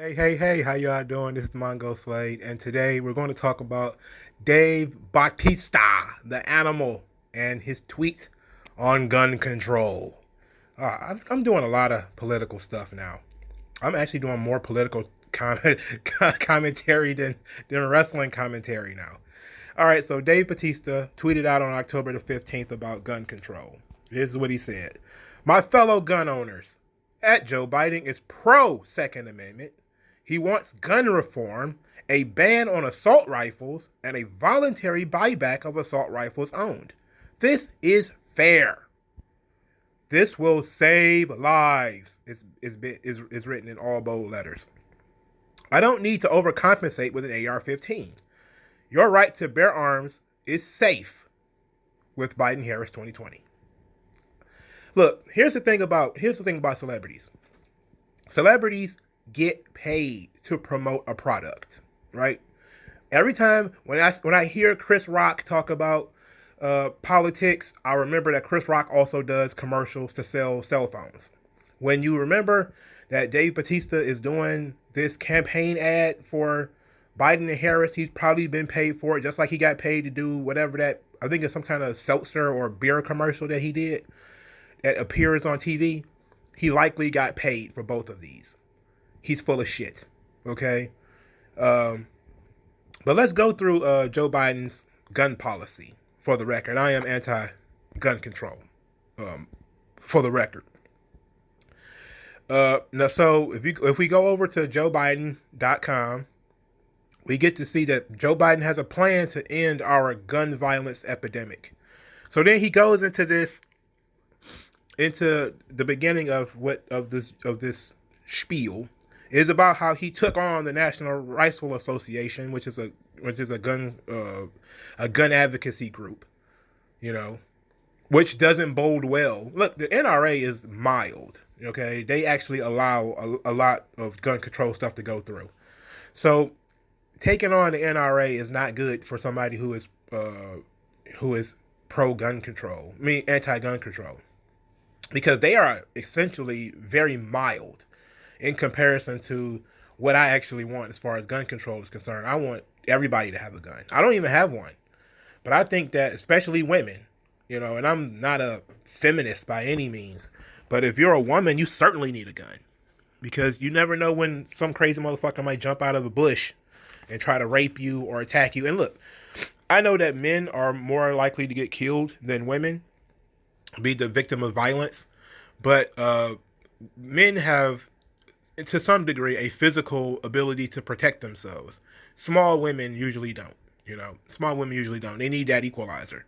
Hey, how y'all doing? This is MongoSlade, and today we're going to talk about Dave Batista, the animal, and his tweet on gun control. I'm doing a lot of political stuff now. I'm actually doing more political commentary than wrestling commentary now. All right, so Dave Batista tweeted out on October the 15th about gun control. Here's what he said. My fellow gun owners, at Joe Biden is pro Second Amendment. He wants gun reform, a ban on assault rifles, and a voluntary buyback of assault rifles owned. This is fair. This will save lives, is written in all bold letters. I don't need to overcompensate with an AR-15. Your right to bear arms is safe with Biden-Harris 2020. Look, here's the thing about celebrities. Celebrities get paid to promote a product, right? Every time when I hear Chris Rock talk about politics, I remember that Chris Rock also does commercials to sell cell phones. When you remember that Dave Batista is doing this campaign ad for Biden and Harris, he's probably been paid for it, just like he got paid to do whatever that, I think it's some kind of seltzer or beer commercial that he did that appears on TV. He likely got paid for both of these. He's full of shit. Okay. But let's go through Joe Biden's gun policy. For the record, I am anti-gun control. For the record. Now, so if we go over to joebiden.com, we get to see that Joe Biden has a plan to end our gun violence epidemic. So then he goes into the beginning of this spiel is about how he took on the National Rifle Association, which is a gun advocacy group, which doesn't bode well. Look, the NRA is mild. Okay, they actually allow a lot of gun control stuff to go through. So taking on the NRA is not good for somebody who is pro gun control. I mean, anti-gun control, because they are essentially very mild in comparison to what I actually want as far as gun control is concerned. I want everybody to have a gun. I don't even have one. But I think that especially women, and I'm not a feminist by any means, but if you're a woman, you certainly need a gun. Because you never know when some crazy motherfucker might jump out of a bush and try to rape you or attack you. And look, I know that men are more likely to get killed than women, be the victim of violence. But men have, to some degree, a physical ability to protect themselves. Small women usually don't. Small women usually don't. They need that equalizer.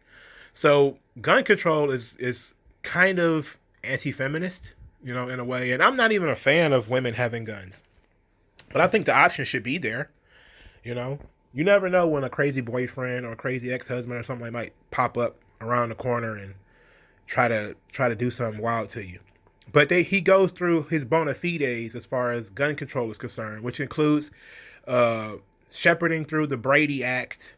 So gun control is kind of anti-feminist, in a way. And I'm not even a fan of women having guns. But I think the option should be there. You never know when a crazy boyfriend or a crazy ex-husband or something might pop up around the corner and try to do something wild to you. But he goes through his bona fides as far as gun control is concerned, which includes shepherding through the Brady Act,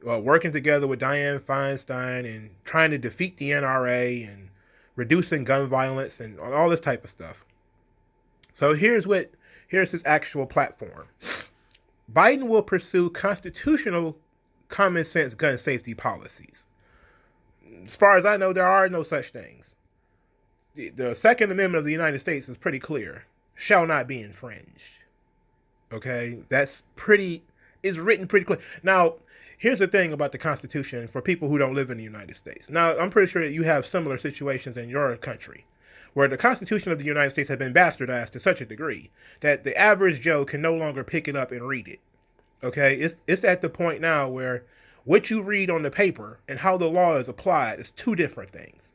working together with Dianne Feinstein and trying to defeat the NRA and reducing gun violence and all this type of stuff. So here's his actual platform. Biden will pursue constitutional common sense gun safety policies. As far as I know, there are no such things. The Second Amendment of the United States is pretty clear. Shall not be infringed. Okay? Is written pretty clear. Now, here's the thing about the Constitution for people who don't live in the United States. Now, I'm pretty sure that you have similar situations in your country where the Constitution of the United States has been bastardized to such a degree that the average Joe can no longer pick it up and read it. Okay? It's at the point now where what you read on the paper and how the law is applied is two different things.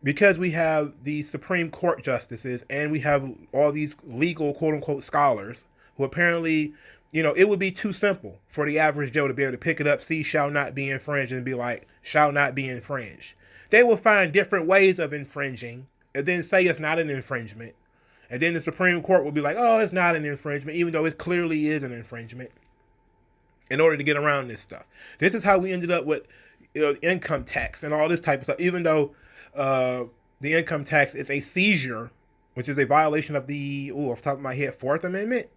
Because we have these Supreme Court justices and we have all these legal quote-unquote scholars who apparently, it would be too simple for the average Joe to be able to pick it up, see shall not be infringed, and be like, shall not be infringed. They will find different ways of infringing and then say it's not an infringement. And then the Supreme Court will be like, oh, it's not an infringement, even though it clearly is an infringement, in order to get around this stuff. This is how we ended up with income tax and all this type of stuff, even though the income tax is a seizure which is a violation of the, off the top of my head, Fourth Amendment,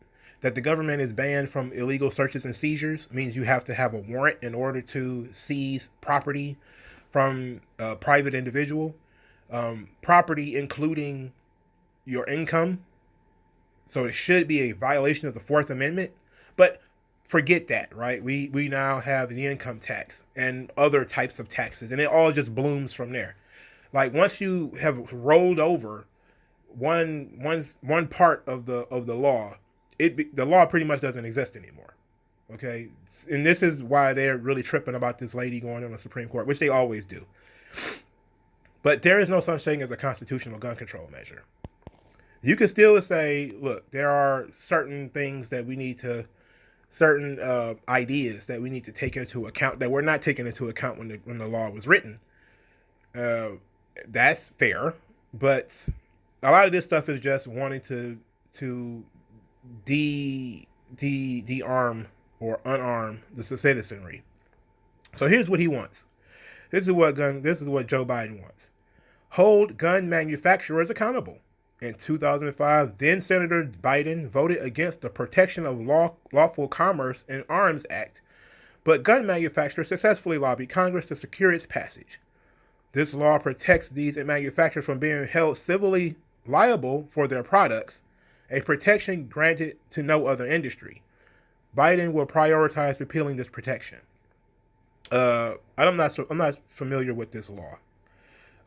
that the government is banned from illegal searches and seizures, means you have to have a warrant in order to seize property from a private individual. Property including your income. So it should be a violation of the Fourth Amendment. But forget that, right? We now have the income tax and other types of taxes, and it all just blooms from there. Like once you have rolled over one part of the law, the law pretty much doesn't exist anymore. Okay, and this is why they're really tripping about this lady going on the Supreme Court, which they always do. But there is no such thing as a constitutional gun control measure. You can still say, look, there are certain things that we need to, certain ideas that we need to take into account that were not taken into account when the law was written. That's fair, but a lot of this stuff is just wanting to de-arm or unarm the citizenry. So here's what he wants. This is what Joe Biden wants. Hold gun manufacturers accountable. In 2005, then Senator Biden voted against the Protection of Lawful Commerce in Arms Act, but gun manufacturers successfully lobbied Congress to secure its passage. This law protects these manufacturers from being held civilly liable for their products, a protection granted to no other industry. Biden will prioritize repealing this protection. I'm not familiar with this law.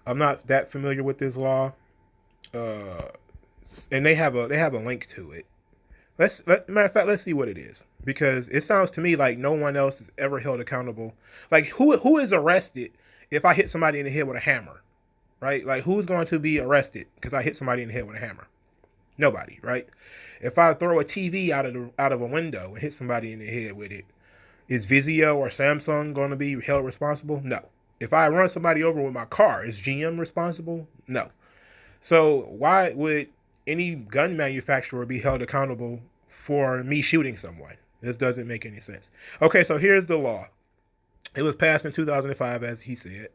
I'm not that familiar with this law. And they have a link to it. Matter of fact, let's see what it is, because it sounds to me like no one else is ever held accountable. Like who is arrested if I hit somebody in the head with a hammer, right? Like who's going to be arrested because I hit somebody in the head with a hammer? Nobody, right? If I throw a TV out of a window and hit somebody in the head with it, is Vizio or Samsung going to be held responsible? No. If I run somebody over with my car, is GM responsible? No. So why would any gun manufacturer be held accountable for me shooting someone? This doesn't make any sense. Okay, so here's the law. It was passed in 2005, as he said.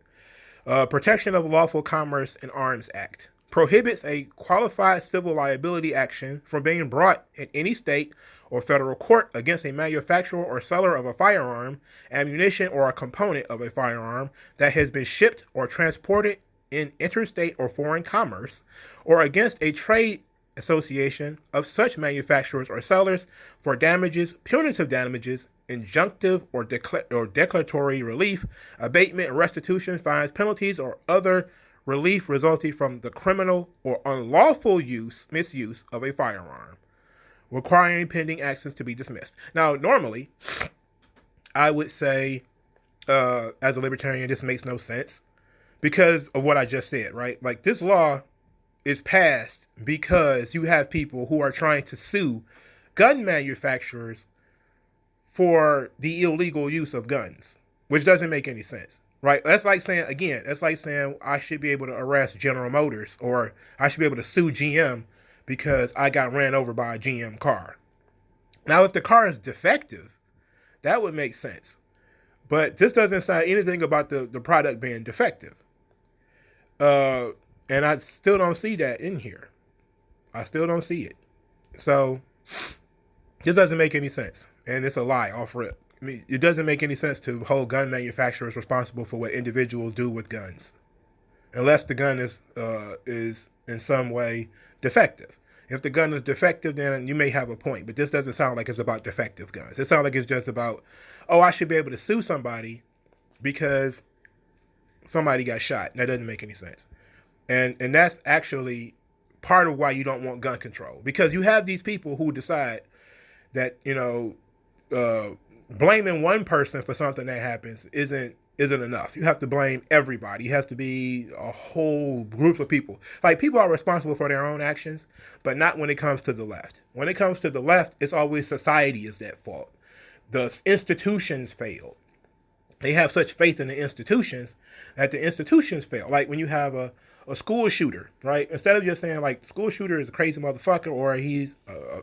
Protection of Lawful Commerce in Arms Act prohibits a qualified civil liability action from being brought in any state or federal court against a manufacturer or seller of a firearm, ammunition, or a component of a firearm that has been shipped or transported in interstate or foreign commerce, or against a trade association of such manufacturers or sellers for damages, punitive damages, injunctive or declaratory relief, abatement, restitution, fines, penalties, or other relief resulting from the criminal or unlawful misuse of a firearm, requiring pending actions to be dismissed. Now, normally, I would say, as a libertarian, this makes no sense because of what I just said, right? Like, this law is passed because you have people who are trying to sue gun manufacturers for the illegal use of guns, which doesn't make any sense, right? That's like saying I should be able to arrest General Motors, or I should be able to sue GM because I got ran over by a GM car. Now, if the car is defective, that would make sense. But this doesn't say anything about the product being defective. And I still don't see that in here. I still don't see it. So this doesn't make any sense. And it's a lie off rip. I mean, it doesn't make any sense to hold gun manufacturers responsible for what individuals do with guns, unless the gun is in some way defective. If the gun is defective, then you may have a point. But this doesn't sound like it's about defective guns. It sounds like it's just about, oh, I should be able to sue somebody because somebody got shot. That doesn't make any sense. And that's actually part of why you don't want gun control, because you have these people who decide that, blaming one person for something that happens isn't enough. You have to blame everybody. It has to be a whole group of people. Like, people are responsible for their own actions, but not when it comes to the left. When it comes to the left, it's always society is at fault. The institutions failed. They have such faith in the institutions that the institutions fail. Like when you have a school shooter, right? Instead of just saying like school shooter is a crazy motherfucker or he's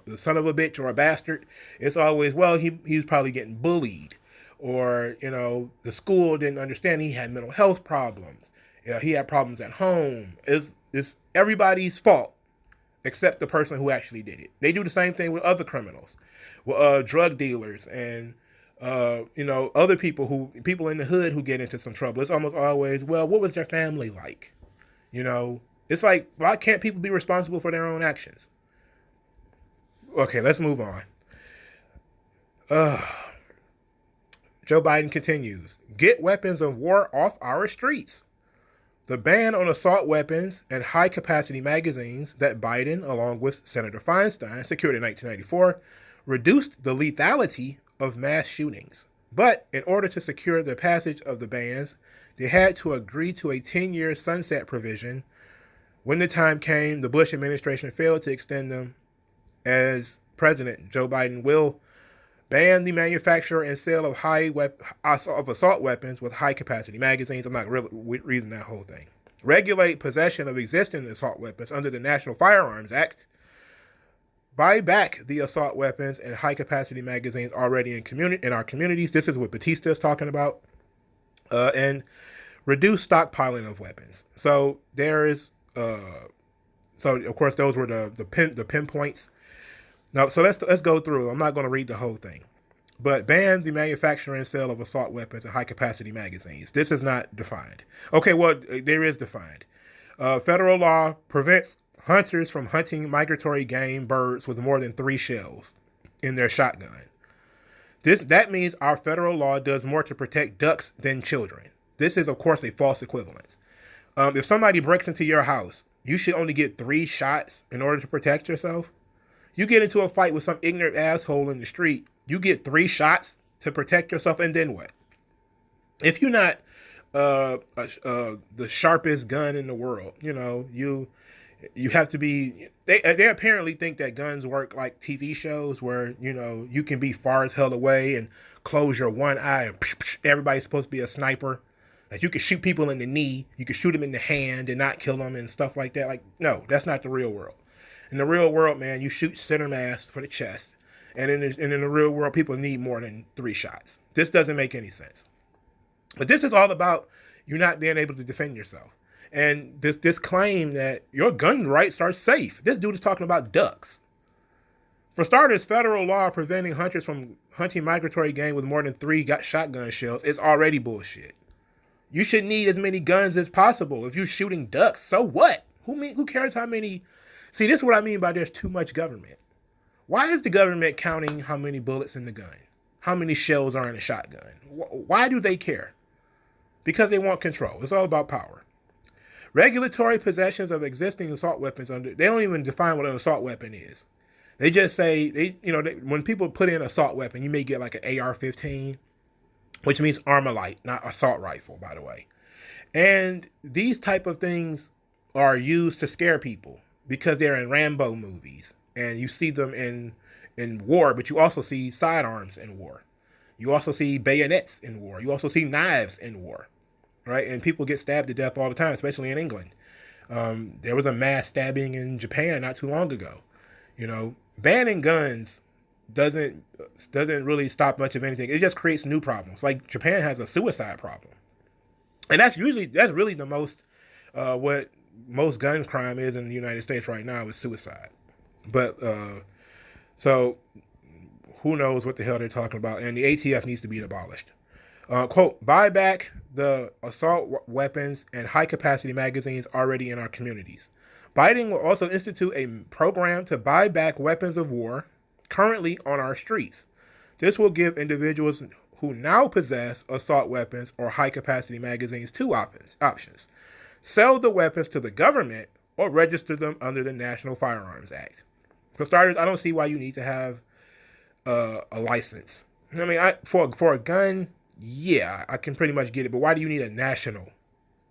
the son of a bitch or a bastard, it's always, well, he's probably getting bullied, or the school didn't understand he had mental health problems. He had problems at home. It's everybody's fault except the person who actually did it. They do the same thing with other criminals, with drug dealers and other people in the hood who get into some trouble. It's almost always, well, what was their family like? It's like, why can't people be responsible for their own actions? Okay, let's move on. Joe Biden continues. Get weapons of war off our streets. The ban on assault weapons and high-capacity magazines that Biden, along with Senator Feinstein, secured in 1994, reduced the lethality of mass shootings. But in order to secure the passage of the bans, they had to agree to a 10-year sunset provision. When the time came, the Bush administration failed to extend them. As president, Joe Biden will ban the manufacture and sale of assault weapons with high-capacity magazines. I'm not really reading that whole thing. Regulate possession of existing assault weapons under the National Firearms Act. Buy back the assault weapons and high-capacity magazines already in our communities. This is what Batista is talking about. And reduce stockpiling of weapons. So there is, of course those were the pinpoints. Now, so let's go through. I'm not going to read the whole thing, but ban the manufacture and sale of assault weapons and high-capacity magazines. This is not defined. Okay, well, there is defined. Federal law prevents hunters from hunting migratory game birds with more than 3 shells in their shotgun. That means our federal law does more to protect ducks than children. This is, of course, a false equivalence. If somebody breaks into your house, you should only get 3 shots in order to protect yourself. You get into a fight with some ignorant asshole in the street, you get 3 shots to protect yourself, and then what? If you're not the sharpest gun in the world, you have to be. They apparently think that guns work like TV shows where you can be far as hell away and close your one eye and everybody's supposed to be a sniper. Like you can shoot people in the knee, you can shoot them in the hand and not kill them and stuff like that. Like, no, that's not the real world. In the real world, man, you shoot center mass for the chest. And in the real world, people need more than 3 shots. This doesn't make any sense. But this is all about you not being able to defend yourself. And this claim that your gun rights are safe. This dude is talking about ducks. For starters, federal law preventing hunters from hunting migratory game with more than 3 shotgun shells is already bullshit. You should need as many guns as possible. If you're shooting ducks, so what? Who cares how many? See, this is what I mean by there's too much government. Why is the government counting how many bullets in the gun? How many shells are in a shotgun? Why do they care? Because they want control. It's all about power. Regulatory possessions of existing assault weapons they don't even define what an assault weapon is. They just say, when people put in assault weapon, you may get like an AR-15, which means Armalite, not assault rifle, by the way. And these type of things are used to scare people because they're in Rambo movies. And you see them in war, but you also see sidearms in war. You also see bayonets in war. You also see knives in war, right? And people get stabbed to death all the time, especially in England. There was a mass stabbing in Japan not too long ago. Banning guns doesn't really stop much of anything. It just creates new problems. Like Japan has a suicide problem, and that's really the most what most gun crime is in the United States right now is suicide. But so who knows what the hell they're talking about? And the ATF needs to be abolished. Quote, buy back the assault weapons and high-capacity magazines already in our communities. Biden will also institute a program to buy back weapons of war currently on our streets. This will give individuals who now possess assault weapons or high-capacity magazines 2 options. Sell the weapons to the government or register them under the National Firearms Act. For starters, I don't see why you need to have a license. I mean, for a gun, yeah, I can pretty much get it. But why do you need a national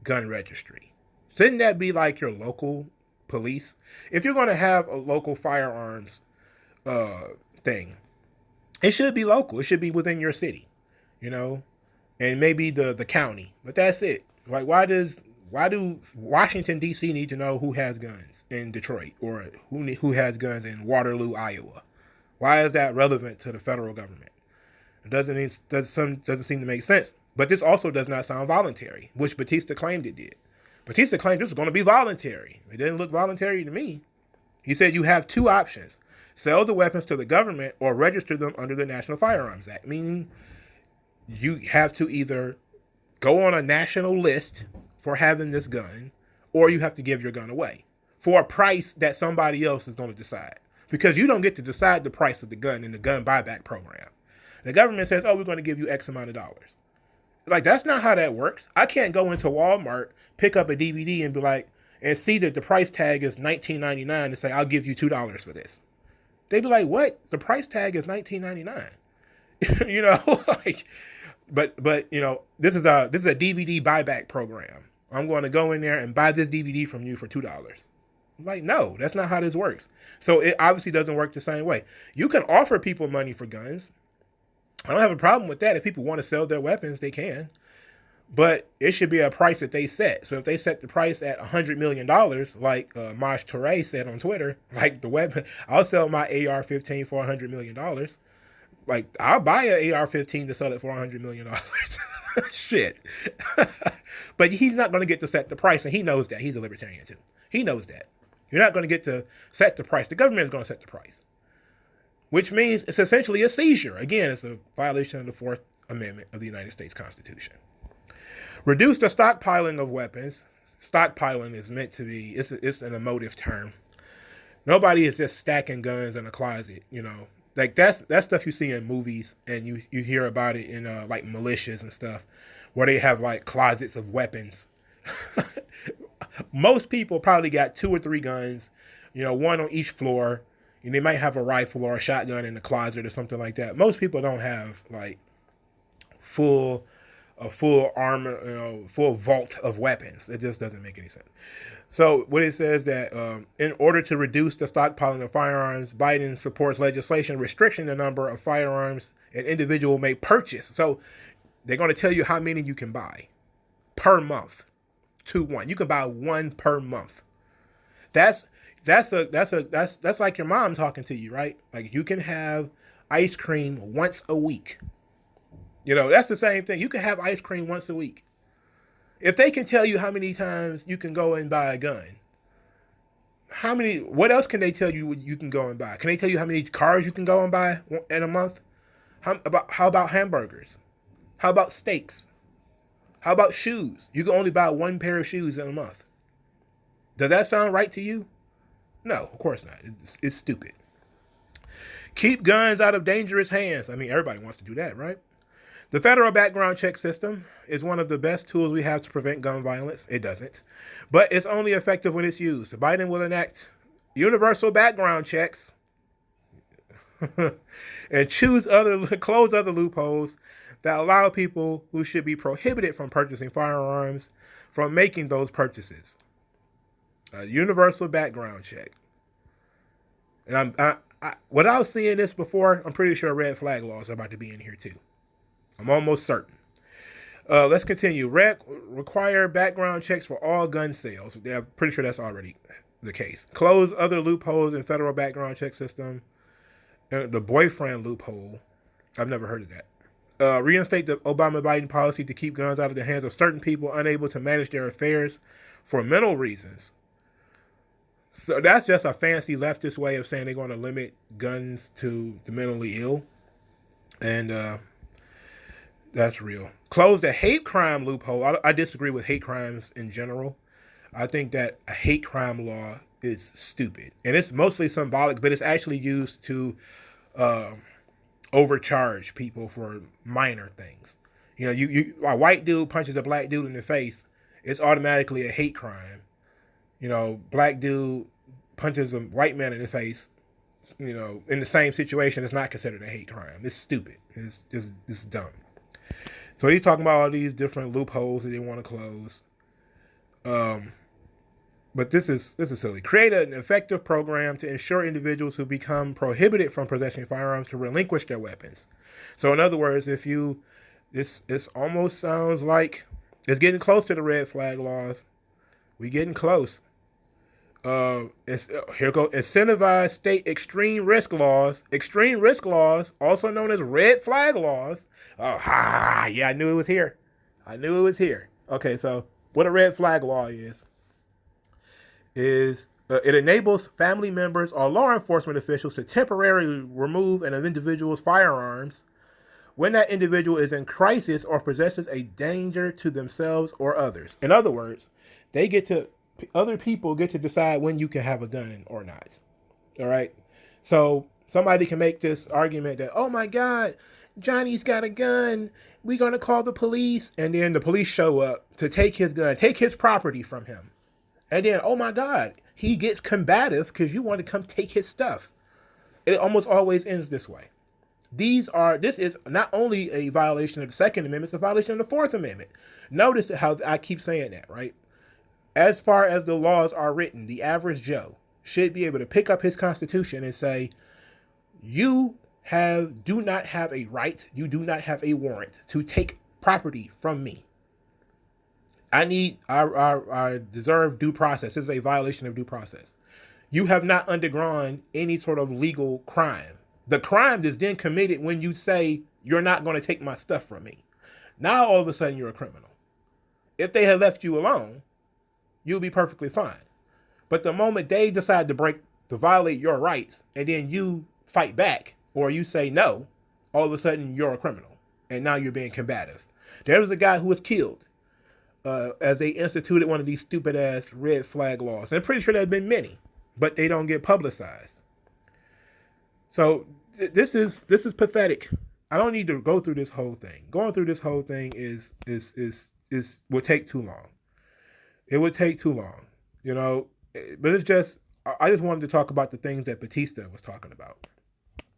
gun registry? Shouldn't that be like your local police? If you're going to have a local firearms thing, it should be local. It should be within your city, and maybe the county. But that's it. Like, why do Washington, D.C. need to know who has guns in Detroit or who has guns in Waterloo, Iowa? Why is that relevant to the federal government? It doesn't seem to make sense. But this also does not sound voluntary, which Batista claimed it did. Batista claimed this was going to be voluntary. It didn't look voluntary to me. He said you have two options: sell the weapons to the government or register them under the National Firearms Act, meaning you have to either go on a national list for having this gun, or you have to give your gun away for a price that somebody else is going to decide. Because you don't get to decide the price of the gun in the gun buyback program. The government says, oh, we're going to give you X amount of dollars. Like, that's not how that works. I can't go into Walmart, pick up a DVD and be like, and see that the price tag is $19.99 and say, I'll give you $2 for this. They'd be like, what? The price tag is $19.99. You know, like, but you know, this is a DVD buyback program. I'm going to go in there and buy this DVD from you for $2. I'm like, no, that's not how this works. So it obviously doesn't work the same way. You can offer people money for guns. I don't have a problem with that. If people want to sell their weapons, they can. But it should be a price that they set. So if they set the price at $100 million, like Maj Toure said on Twitter, like the weapon, I'll sell my AR-15 for $100 million. Like, I'll buy an AR-15 to sell it for $100 million. Shit. But he's not going to get to set the price, and he knows that. He's a libertarian, too. He knows that. You're not going to get to set the price. The government is going to set the price, which means it's essentially a seizure. Again, it's a violation of the Fourth Amendment of the United States Constitution. Reduce the stockpiling of weapons. Stockpiling is meant to be, it's an emotive term. Nobody is just stacking guns in a closet, you know. Like, that's stuff you see in movies, and you hear about it in like militias and stuff, where they have like closets of weapons. Most people probably got 2 or 3 guns, you know, one on each floor. And they might have a rifle or a shotgun in the closet or something like that. Most people don't have like full armor, you know, full vault of weapons. It just doesn't make any sense. So what it says that in order to reduce the stockpiling of firearms, Biden supports legislation restricting the number of firearms an individual may purchase. So they're going to tell you how many you can buy per month. 1. You can buy 1 per month. That's like your mom talking to you, right? Like, you can have ice cream once a week. You know, that's the same thing. You can have ice cream once a week. If they can tell you how many times you can go and buy a gun, what else can they tell you you can go and buy? Can they tell you how many cars you can go and buy in a month? How about hamburgers? How about steaks? How about shoes? You can only buy 1 pair of shoes in a month. Does that sound right to you? No, of course not. It's stupid. Keep guns out of dangerous hands. I mean, everybody wants to do that, right? The federal background check system is one of the best tools we have to prevent gun violence. It doesn't. But it's only effective when it's used. Biden will enact universal background checks and close other loopholes that allow people who should be prohibited from purchasing firearms from making those purchases. A universal background check. And without seeing this before, I'm pretty sure red flag laws are about to be in here too. I'm almost certain. Let's continue. Require background checks for all gun sales. I'm pretty sure that's already the case. Close other loopholes in federal background check system. The boyfriend loophole. I've never heard of that. Reinstate the Obama-Biden policy to keep guns out of the hands of certain people unable to manage their affairs for mental reasons. So that's just a fancy leftist way of saying they're going to limit guns to the mentally ill. And that's real. Close the hate crime loophole. I disagree with hate crimes in general. I think that a hate crime law is stupid. And it's mostly symbolic, but it's actually used to overcharge people for minor things. You know, a white dude punches a black dude in the face, it's automatically a hate crime. You know, black dude punches a white man in the face, you know, in the same situation, it's not considered a hate crime. It's stupid. It's dumb. So he's talking about all these different loopholes that they want to close. But this is silly. Create an effective program to ensure individuals who become prohibited from possessing firearms to relinquish their weapons. So in other words, this almost sounds like it's getting close to the red flag laws. We getting close. Here go. Incentivize state extreme risk laws. Extreme risk laws, also known as red flag laws. Yeah, I knew it was here. Okay, so what a red flag law is It enables family members or law enforcement officials to temporarily remove an individual's firearms when that individual is in crisis or possesses a danger to themselves or others. In other words, other people get to decide when you can have a gun or not. All right. So somebody can make this argument that, oh my God, Johnny's got a gun. We're going to call the police. And then the police show up to take his gun, take his property from him. And then, oh my God, he gets combative because you want to come take his stuff. It almost always ends this way. This is not only a violation of the Second Amendment, it's a violation of the Fourth Amendment. Notice how I keep saying that, right? As far as the laws are written, the average Joe should be able to pick up his Constitution and say, do not have a right, you do not have a warrant to take property from me. I deserve due process. This is a violation of due process. You have not undergone any sort of legal crime. The crime is then committed when you say you're not going to take my stuff from me. Now all of a sudden you're a criminal. If they had left you alone, you'll be perfectly fine. But the moment they decide to violate your rights, and then you fight back or you say no, all of a sudden you're a criminal, and now you're being combative. There was a guy who was killed as they instituted one of these stupid ass red flag laws. And I'm pretty sure there have been many, but they don't get publicized. So this is pathetic. I don't need to go through this whole thing. Going through this whole thing would take too long. It would take too long, But I just wanted to talk about the things that Batista was talking about.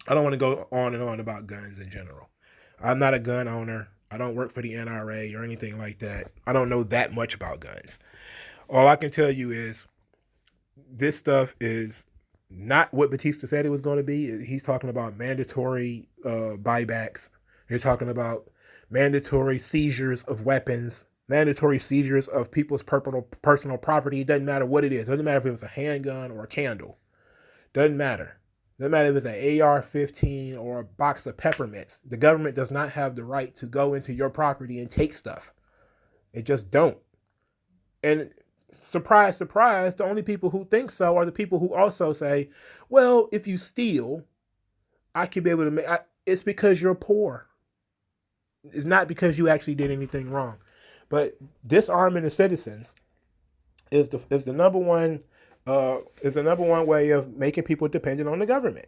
I don't want to go on and on about guns in general. I'm not a gun owner. I don't work for the NRA or anything like that. I don't know that much about guns. All I can tell you is this stuff is not what Batista said it was going to be. He's talking about mandatory buybacks. He's talking about mandatory seizures of weapons, mandatory seizures of people's personal property. It doesn't matter what it is. It doesn't matter if it was a handgun or a candle. Doesn't matter. Doesn't matter if it's an AR-15 or a box of peppermints. The government does not have the right to go into your property and take stuff. It just don't. And surprise, surprise, the only people who think so are the people who also say, well, if you steal, I could be able to make... It's because you're poor. It's not because you actually did anything wrong. But disarming the citizens is the number one way of making people dependent on the government.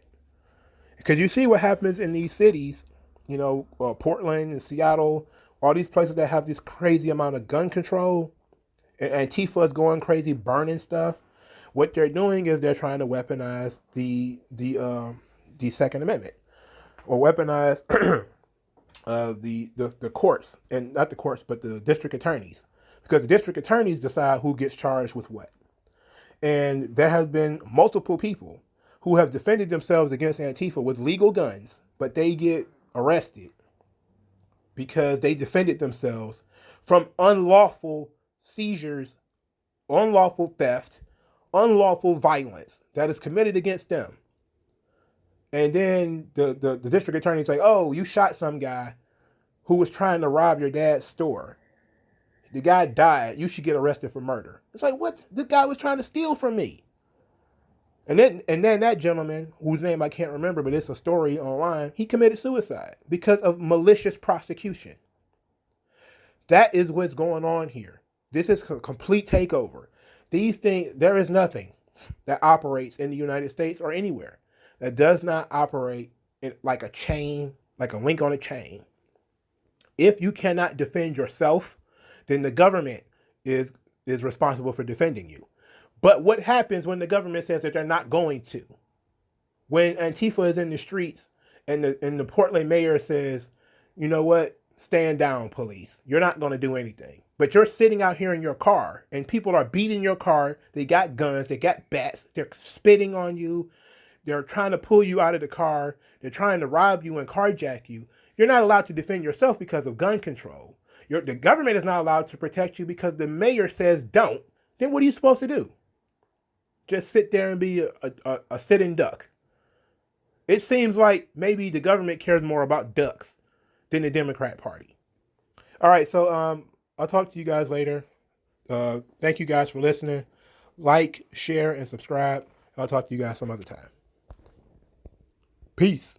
Because you see what happens in these cities, Portland and Seattle, all these places that have this crazy amount of gun control, and Antifa is going crazy, burning stuff. What they're doing is they're trying to weaponize the Second Amendment, or weaponize the courts, and not the courts, but the district attorneys, because the district attorneys decide who gets charged with what. And there have been multiple people who have defended themselves against Antifa with legal guns, but they get arrested because they defended themselves from unlawful seizures, unlawful theft, unlawful violence that is committed against them. And then the district attorney's like, oh, you shot some guy who was trying to rob your dad's store. The guy died. You should get arrested for murder. It's like, what? The guy was trying to steal from me. And then that gentleman, whose name I can't remember, but it's a story online, he committed suicide because of malicious prosecution. That is what's going on here. This is a complete takeover. These things, there is nothing that operates in the United States or anywhere that does not operate like a chain, like a link on a chain. If you cannot defend yourself, then the government is responsible for defending you. But what happens when the government says that they're not going to? When Antifa is in the streets and the Portland mayor says, you know what, stand down, police. You're not going to do anything. But you're sitting out here in your car and people are beating your car. They got guns. They got bats. They're spitting on you. They're trying to pull you out of the car. They're trying to rob you and carjack you. You're not allowed to defend yourself because of gun control. The government is not allowed to protect you because the mayor says don't. Then what are you supposed to do? Just sit there and be a sitting duck. It seems like maybe the government cares more about ducks than the Democrat Party. All right, so I'll talk to you guys later. Thank you guys for listening. like, share, and subscribe. I'll talk to you guys some other time. Peace.